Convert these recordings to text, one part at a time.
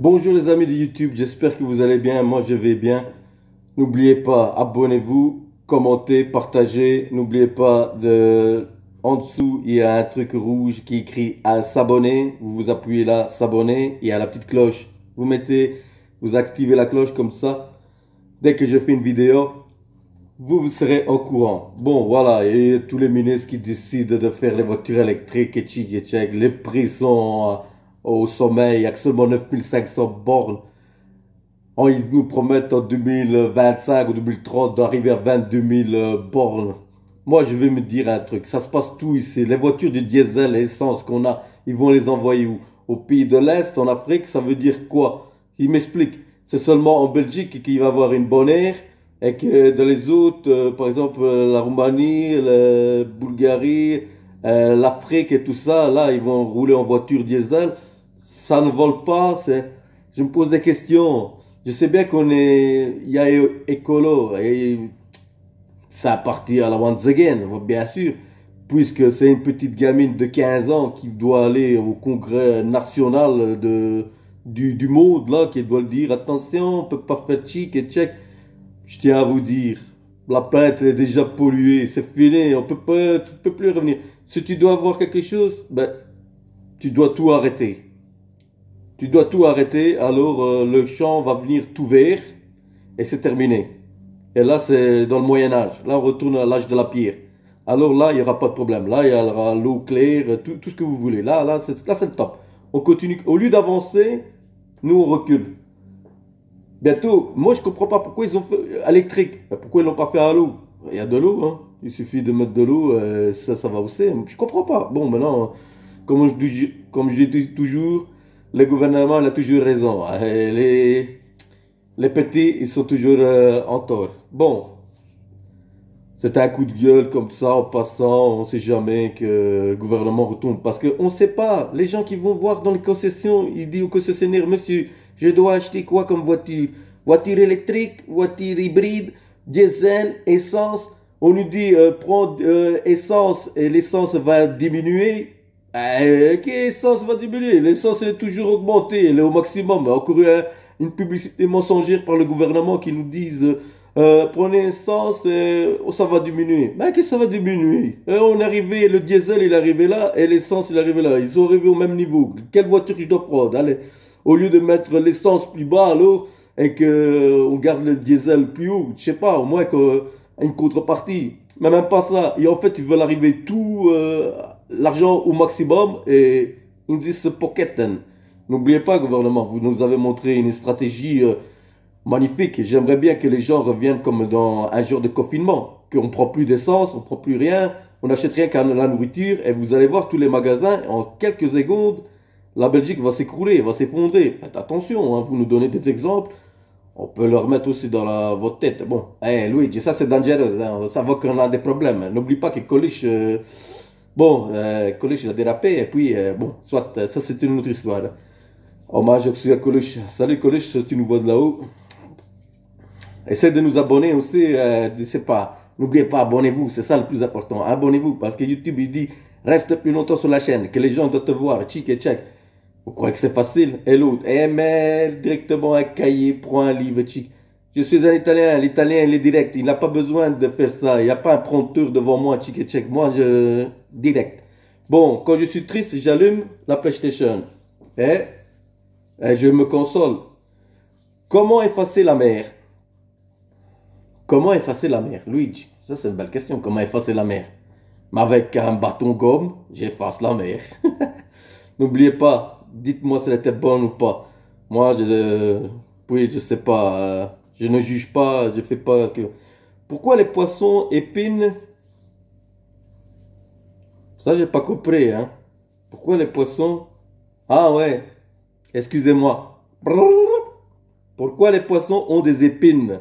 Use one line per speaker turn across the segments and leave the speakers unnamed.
Bonjour les amis de YouTube, j'espère que vous allez bien, moi je vais bien. N'oubliez pas, abonnez-vous, commentez, partagez. N'oubliez pas de... En dessous, il y a un truc rouge qui écrit à s'abonner. Vous appuyez là, s'abonner. Il y a la petite cloche. Vous activez la cloche comme ça. Dès que je fais une vidéo, vous serez au courant. Bon, voilà, et tous les ministres qui décident de faire les voitures électriques et tchic et tchèque, les prix sont au sommet, il n'y a que seulement 9500 bornes. Oh, ils nous promettent en 2025 ou 2030 d'arriver à 22 000 bornes. Moi, je vais me dire un truc, ça se passe tout ici. Les voitures de diesel et essence qu'on a, ils vont les envoyer où? Au pays de l'Est, en Afrique, ça veut dire quoi? Ils m'expliquent. C'est seulement en Belgique qu'il va y avoir une bonne air et que dans les autres, par exemple la Roumanie, la Bulgarie, l'Afrique et tout ça, là, ils vont rouler en voiture diesel. Ça ne vole pas, je me pose des questions. Je sais bien il y a écolo et ça appartient à la once again, bien sûr, puisque c'est une petite gamine de 15 ans qui doit aller au congrès national du monde, là, qui doit le dire, attention, on peut pas faire chic et check. Je tiens à vous dire, la planète est déjà polluée, c'est fini, tu peux plus revenir. Si tu dois avoir quelque chose, ben, tu dois tout arrêter. Tu dois tout arrêter, alors le champ va venir tout vert et c'est terminé. Et là, c'est dans le Moyen Âge. Là, on retourne à l'âge de la pierre. Alors là, il n'y aura pas de problème. Là, il y aura l'eau claire, tout ce que vous voulez. Là, c'est le top. On continue. Au lieu d'avancer, nous, on recule. Bientôt, moi, je comprends pas pourquoi ils ont fait électrique. Pourquoi ils l'ont pas fait à l'eau? Il y a de l'eau, hein. Il suffit de mettre de l'eau, ça va aussi. Je comprends pas. Bon, maintenant, comme je dis toujours, le gouvernement il a toujours raison. Les petits, ils sont toujours en tort. Bon, c'est un coup de gueule comme ça, en passant, on ne sait jamais que le gouvernement retourne. Parce qu'on ne sait pas, les gens qui vont voir dans les concessions, ils disent au concessionnaire, monsieur, je dois acheter quoi comme voiture? Voiture électrique, voiture hybride, diesel, essence. On nous dit, prends essence et l'essence va diminuer. Ok, l'essence va diminuer. L'essence est toujours augmentée, elle est au maximum. Encore une publicité mensongère par le gouvernement qui nous disent prenez essence, ça va diminuer. Mais qu'est-ce que ça va diminuer? On est arrivé, le diesel il est arrivé là et l'essence il est arrivé là. Ils sont arrivés au même niveau. Quelle voiture je dois prendre? Allez, au lieu de mettre l'essence plus bas alors et que on garde le diesel plus haut, je sais pas, au moins une contrepartie. Mais même pas ça. Et en fait, ils veulent arriver tout l'argent au maximum et ils nous disent se pocketen. N'oubliez pas, gouvernement, vous nous avez montré une stratégie magnifique. J'aimerais bien que les gens reviennent comme dans un jour de confinement, qu'on ne prend plus d'essence, on ne prend plus rien, on n'achète rien qu'à la nourriture et vous allez voir tous les magasins, en quelques secondes, la Belgique va s'écrouler, va s'effondrer. Faites attention, hein, vous nous donnez des exemples. On peut le remettre aussi dans votre tête. Bon, Luigi, ça c'est dangereux, hein, ça voit qu'on a des problèmes. N'oublie pas que Coluche, Coluche il a dérapé et puis, bon, soit, ça c'est une autre histoire. Hommage aussi à Coluche. Salut Coluche, si tu nous vois de là-haut. Essayez de nous abonner aussi, je sais pas. N'oubliez pas, abonnez-vous, c'est ça le plus important. Abonnez-vous, parce que YouTube il dit, reste plus longtemps sur la chaîne, que les gens doivent te voir, tchic et tchèque. Vous croyez que c'est facile? Et l'autre, mais directement un cahier, prends un livre, tchic. Je suis un Italien, l'Italien il est direct, il n'a pas besoin de faire ça. Il n'y a pas un prompteur devant moi, tchic et tchèque. Moi, direct. Bon, quand je suis triste, j'allume la PlayStation. Et je me console. Comment effacer la mer? Comment effacer la mer, Luigi? Ça, c'est une belle question. Comment effacer la mer? Mais avec un bâton gomme, j'efface la mer. N'oubliez pas, dites-moi si elle était bonne ou pas. Moi, oui, je sais pas. Je ne juge pas, je fais pas. Pourquoi les poissons épinent? Ça, j'ai pas compris, hein. Pourquoi les poissons? Ah ouais, excusez-moi. Pourquoi les poissons ont des épines?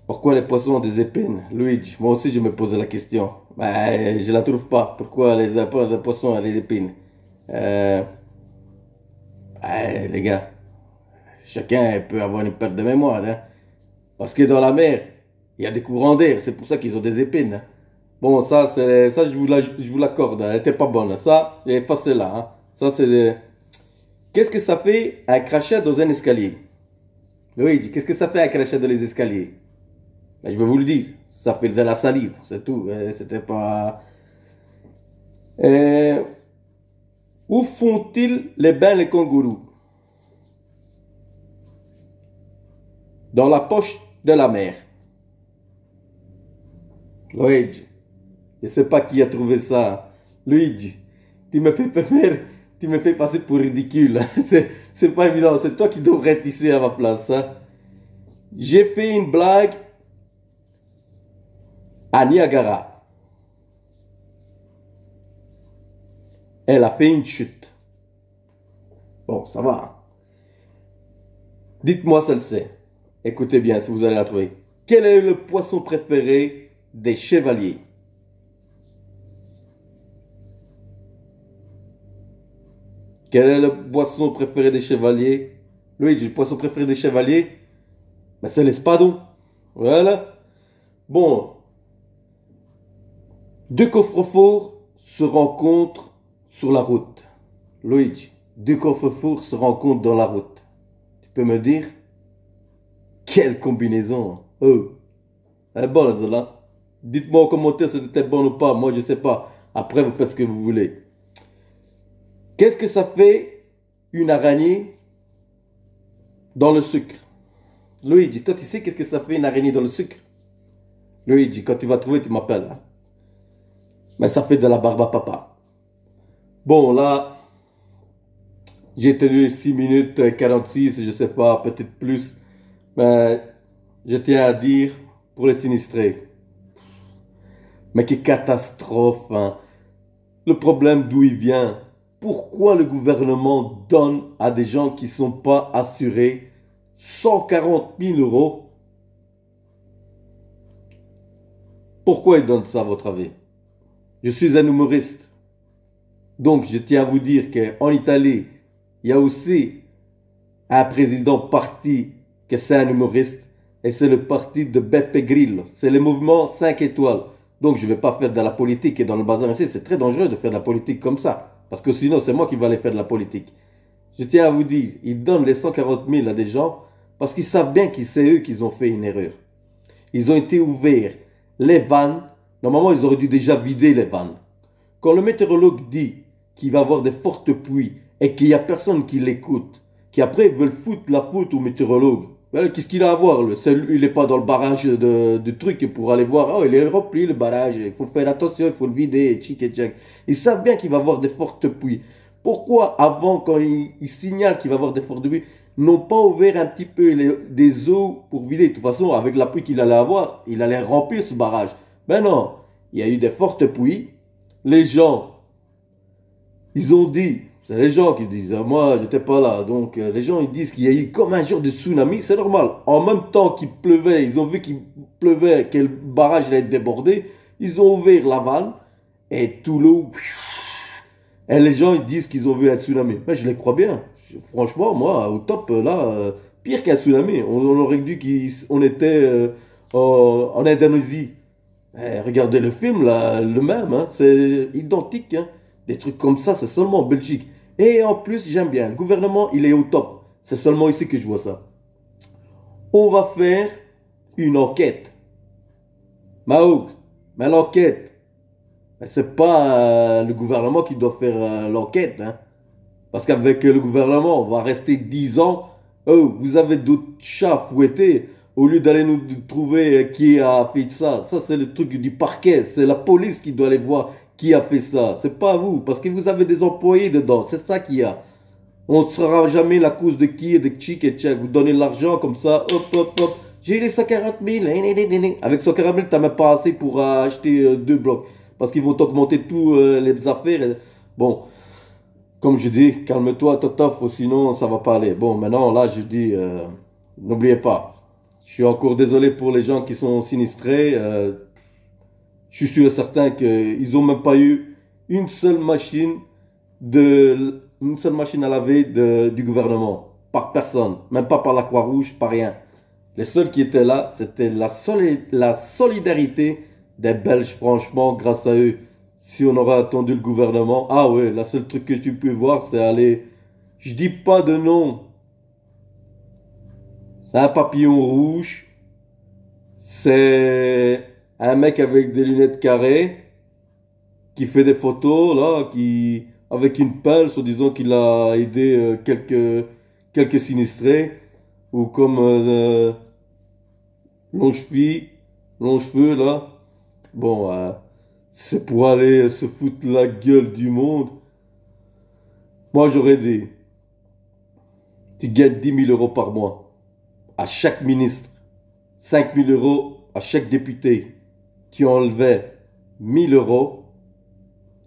Pourquoi les poissons ont des épines? Luigi, moi aussi je me pose la question. Ben, je la trouve pas. Pourquoi les poissons ont des épines? Les gars, chacun peut avoir une perte de mémoire. Hein? Parce que dans la mer, il y a des courants d'air. C'est pour ça qu'ils ont des épines. Hein? Bon, ça, je vous l'accorde. Elle était pas bonne. Ça, j'ai effacé là. Hein? Ça, c'est Qu'est-ce que ça fait un crachat dans un escalier? Luigi, qu'est-ce que ça fait un crachat dans les escaliers? Ben, je vais vous le dire. Ça fait de la salive, c'est tout. C'était pas... Euh, où font-ils les bains les kangourous? Dans la poche de la mer. Luigi, je ne sais pas qui a trouvé ça. Luigi, tu me fais peur, tu me fais passer pour ridicule. C'est pas évident, c'est toi qui devrais être ici à ma place. Hein. J'ai fait une blague à Niagara. Elle a fait une chute. Bon, ça va. Dites-moi celle-ci. Écoutez bien si vous allez la trouver. Quel est le poisson préféré des chevaliers? Quel est le poisson préféré des chevaliers? Luigi, le poisson préféré des chevaliers? Ben, c'est l'espadon. Voilà. Bon. Deux coffres-forts se rencontrent sur la route. Luigi, deux coffres-forts se rencontrent dans la route. Tu peux me dire? Quelle combinaison! Oh! Elle est bonne, celle-là. Dites-moi en commentaire si c'était bon ou pas. Moi, je sais pas. Après, vous faites ce que vous voulez. Qu'est-ce que ça fait une araignée dans le sucre? Luigi, toi, tu sais qu'est-ce que ça fait une araignée dans le sucre? Luigi, quand tu vas trouver, tu m'appelles. Hein? Mais ça fait de la barbe à papa. Bon, là, j'ai tenu 6 minutes 46, je sais pas, peut-être plus. Mais je tiens à dire pour les sinistrés. Mais quelle catastrophe, hein. Le problème d'où il vient. Pourquoi le gouvernement donne à des gens qui ne sont pas assurés 140 000 euros? Pourquoi ils donnent ça à votre avis? Je suis un humoriste. Donc je tiens à vous dire qu'en Italie, il y a aussi un président parti que c'est un humoriste. Et c'est le parti de Beppe Grillo. C'est le mouvement 5 étoiles. Donc je ne vais pas faire de la politique. Et dans le bazar ici, c'est très dangereux de faire de la politique comme ça. Parce que sinon, c'est moi qui vais aller faire de la politique. Je tiens à vous dire, ils donnent les 140 000 à des gens parce qu'ils savent bien que c'est eux qui ont fait une erreur. Ils ont été ouverts. Les vannes, normalement, ils auraient dû déjà vider les vannes. Quand le météorologue dit qu'il va y avoir des fortes pluies et qu'il n'y a personne qui l'écoute, qui après veulent foutre la faute au météorologue, qu'est-ce qu'il a à voir? Il n'est pas dans le barrage de trucs pour aller voir. Oh, il est rempli le barrage. Il faut faire attention, il faut le vider. Tchic et tchac. Ils savent bien qu'il va y avoir des fortes pluies. Pourquoi, avant, quand ils signalent qu'il va y avoir des fortes pluies, n'ont pas ouvert un petit peu des eaux pour vider? De toute façon, avec la pluie qu'il allait avoir, il allait remplir ce barrage. Ben non, il y a eu des fortes pluies. Les gens, ils ont dit. C'est les gens qui disent, moi j'étais pas là, donc les gens ils disent qu'il y a eu comme un genre de tsunami, c'est normal. En même temps qu'il pleuvait, ils ont vu qu'il pleuvait, que le barrage allait être débordé, ils ont ouvert la vanne et tout l'eau. Et les gens ils disent qu'ils ont vu un tsunami. Mais je les crois bien. Franchement, moi au top là, pire qu'un tsunami. On aurait dit qu'on était en Indonésie. Regardez le film là, le même, hein, c'est identique. Hein. Des trucs comme ça, c'est seulement en Belgique. Et en plus, j'aime bien. Le gouvernement, il est au top. C'est seulement ici que je vois ça. On va faire une enquête. Maouk, mais l'enquête, c'est pas le gouvernement qui doit faire l'enquête. Hein. Parce qu'avec le gouvernement, on va rester 10 ans. Oh, vous avez d'autres chats fouettés. Au lieu d'aller nous trouver qui a fait ça. Ça, c'est le truc du parquet. C'est la police qui doit aller voir qui a fait ça. C'est pas vous. Parce que vous avez des employés dedans. C'est ça qu'il y a. On ne saura jamais la cause de qui et de chic et tchèque. Vous donnez l'argent comme ça. Hop, hop, hop. J'ai les 140 000. Avec 140 000, tu n'as même pas assez pour acheter 2 blocs. Parce qu'ils vont augmenter tous les affaires. Bon. Comme je dis, calme-toi, Totof, sinon ça va pas aller. Bon, maintenant, là, je dis, n'oubliez pas. Je suis encore désolé pour les gens qui sont sinistrés. Je suis sûr et certain qu'ils n'ont même pas eu une seule machine à laver du gouvernement. Par personne. Même pas par la Croix-Rouge, par rien. Les seuls qui étaient là, c'était la solidarité des Belges, franchement, grâce à eux. Si on aurait attendu le gouvernement, ah ouais, la seule truc que tu peux voir, c'est aller Je dis pas de nom. C'est un papillon rouge. C'est un mec avec des lunettes carrées qui fait des photos là, qui avec une pelle, soi-disant qu'il a aidé quelques sinistrés ou comme Longecheville, Longecheveux là. Bon, c'est pour aller se foutre la gueule du monde. Moi j'aurais dit, tu gagnes 10 000 € par mois à chaque ministre, 5 000 € à chaque député. Tu enlevais 1 000 €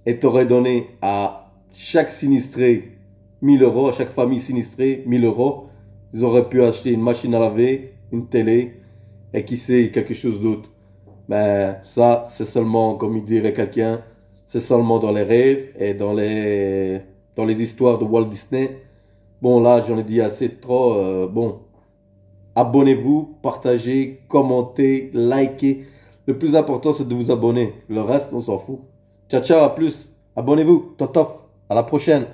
et t'aurais donné à chaque sinistré 1 000 €, à chaque famille sinistrée 1 000 €. Ils auraient pu acheter une machine à laver, une télé et qui sait quelque chose d'autre. Mais ça, c'est seulement, comme il dirait quelqu'un, c'est seulement dans les rêves et dans les histoires de Walt Disney. Bon, là, j'en ai dit assez trop. Bon, abonnez-vous, partagez, commentez, likez. Le plus important, c'est de vous abonner. Le reste, on s'en fout. Ciao, ciao, à plus. Abonnez-vous. Totof. À la prochaine.